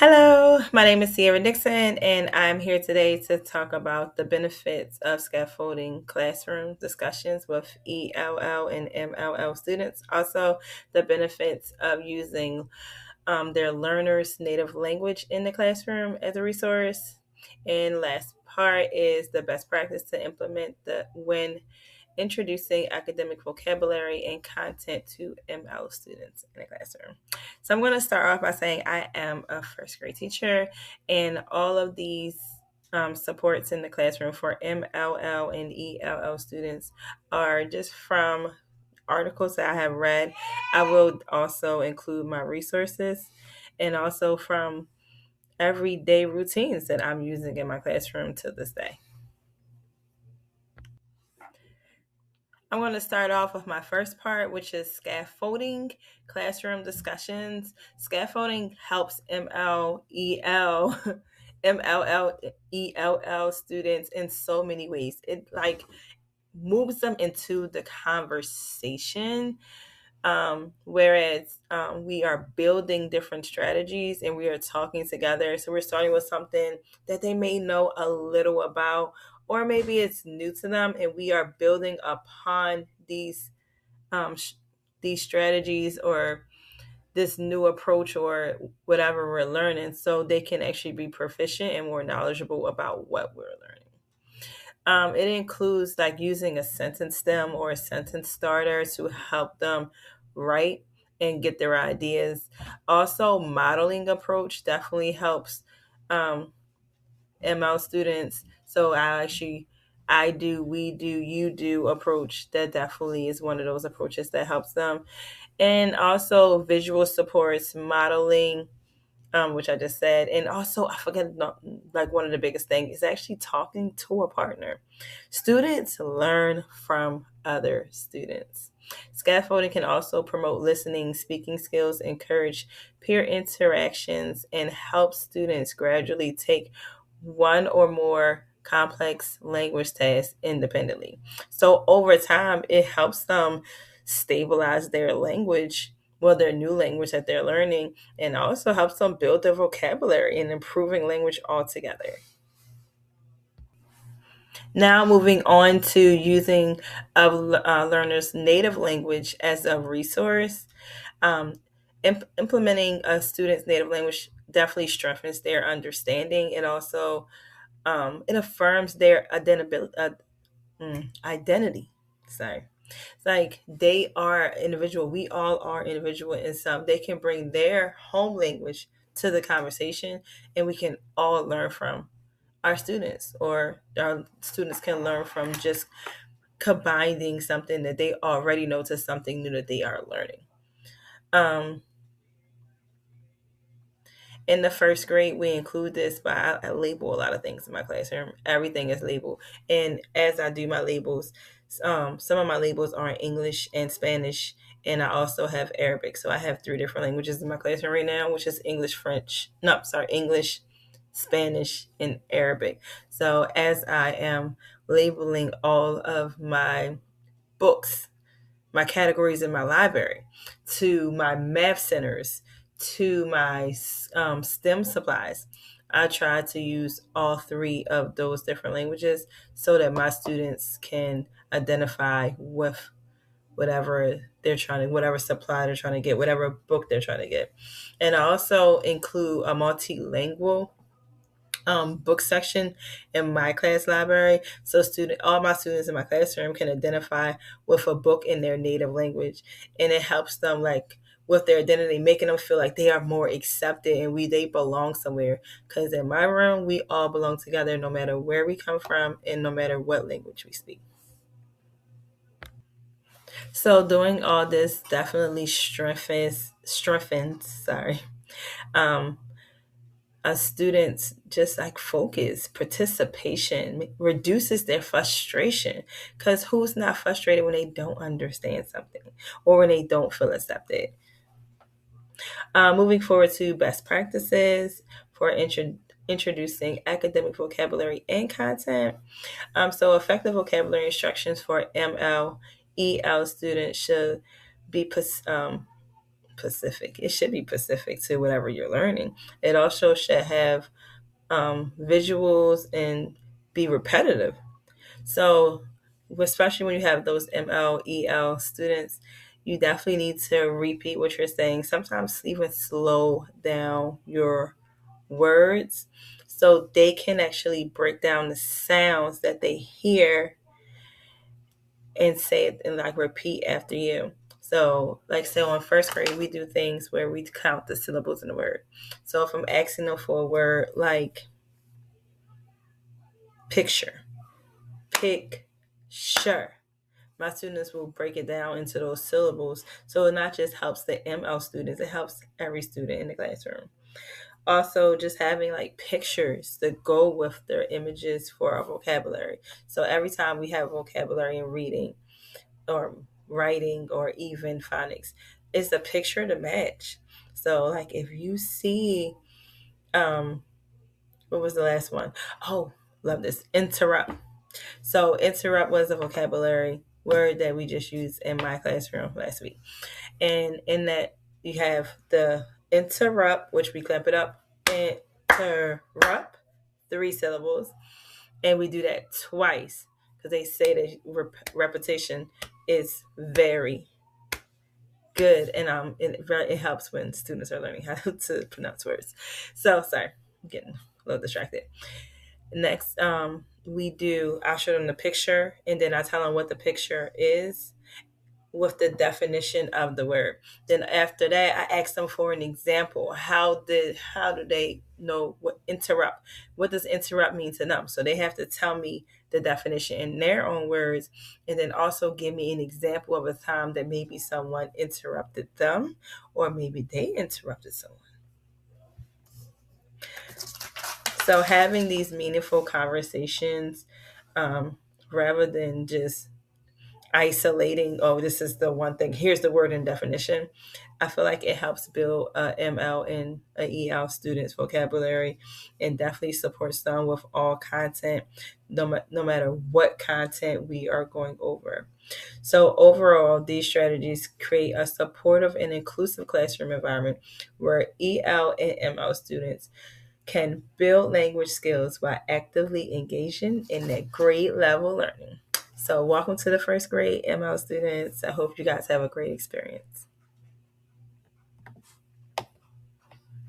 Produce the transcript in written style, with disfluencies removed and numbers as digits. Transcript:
Hello, my name is Sierra Dixon, and I'm here today to talk about the benefits of scaffolding classroom discussions with ELL and MLL students. Also, the benefits of using their learners' native language in the classroom as a resource. And last part is the best practice to implement the when introducing academic vocabulary and content to ML students in the classroom. So I'm going to start off by saying I am a first grade teacher, and all of these supports in the classroom for MLL and ELL students are just from articles that I have read. I will also include my resources and also from everyday routines that I'm using in my classroom to this day. I'm going to start off with my first part, which is scaffolding classroom discussions. Scaffolding helps MLEL students in so many ways. It like moves them into the conversation, whereas we are building different strategies and we are talking together. So we're starting with something that they may know a little about, or maybe it's new to them, and we are building upon um, sh- these strategies or this new approach or whatever we're learning, so they can actually be proficient and more knowledgeable about what we're learning. It includes like using a sentence stem or a sentence starter to help them write and get their ideas. Also, modeling approach definitely helps um, ML students. So I do, we do, you do approach. That definitely is one of those approaches that helps them. And also visual supports, modeling, which I just said. And also, I forget, like one of the biggest things is actually talking to a partner. Students learn from other students. Scaffolding can also promote listening, speaking skills, encourage peer interactions, and help students gradually take one or more complex language tasks independently. So over time, it helps them stabilize their language, well, their new language that they're learning, and also helps them build their vocabulary and improving language altogether. Now, moving on to using a learner's native language as a resource. Um, Implementing a student's native language definitely strengthens their understanding. It also it affirms their identity. Sorry. It's like they are individual. We all are individual, and some they can bring their home language to the conversation, and we can all learn from our students, or our students can learn from just combining something that they already know to something new that they are learning. Um, in the first grade, we include this, but I label a lot of things in my classroom. Everything is labeled. And as I do my labels, some of my labels are in English and Spanish, and I also have Arabic. So I have three different languages in my classroom right now, which is English, French, no, sorry, English, Spanish, and Arabic. So as I am labeling all of my books, my categories in my library, to my math centers, to my STEM supplies. I try to use all three of those different languages so that my students can identify with whatever they're trying to, whatever supply they're trying to get, whatever book they're trying to get. And I also include a multilingual book section in my class library, so all my students in my classroom can identify with a book in their native language, and it helps them like with their identity, making them feel like they are more accepted and they belong somewhere. Because in my room, we all belong together, no matter where we come from and no matter what language we speak. So doing all this definitely strengthens um, a students just like focus, participation, reduces their frustration, because who's not frustrated when they don't understand something or when they don't feel accepted. Moving forward to best practices for introducing academic vocabulary and content. So effective vocabulary instructions for MLEL students should be specific. It should be specific to whatever you're learning. It also should have visuals and be repetitive. So, especially when you have those MLEL students, you definitely need to repeat what you're saying. Sometimes even slow down your words so they can actually break down the sounds that they hear and say it and like repeat after you. So, like, so in first grade, we do things where we count the syllables in the word. So, if I'm asking them for a word like picture, picture, my students will break it down into those syllables. So, it not just helps the ML students, it helps every student in the classroom. Also, just having like pictures that go with their images for our vocabulary. So, every time we have vocabulary in reading, or writing, or even phonics, it's a picture to match. So like if you see what was the last one? Oh, love this. Interrupt. So interrupt was a vocabulary word that we just used in my classroom last week. And in that you have the interrupt, which we clamp it up, interrupt, 3 syllables. And we do that twice because they say that repetition is very good, and it helps when students are learning how to pronounce words. So sorry, I'm getting a little distracted. Next, I'll show them the picture, and then I tell them what the picture is with the definition of the word. Then after that, I ask them for an example. How do they know what interrupt? What does interrupt mean to them? So they have to tell me the definition in their own words, and then also give me an example of a time that maybe someone interrupted them, or maybe they interrupted someone. So having these meaningful conversations, rather than just isolating, oh, this is the one thing, here's the word and definition. I feel like it helps build a ML and a EL students vocabulary, and definitely supports them with all content, no matter what content we are going over. So overall, these strategies create a supportive and inclusive classroom environment where EL and ML students can build language skills while actively engaging in that grade level learning. So welcome to the first grade ML students. I hope you guys have a great experience.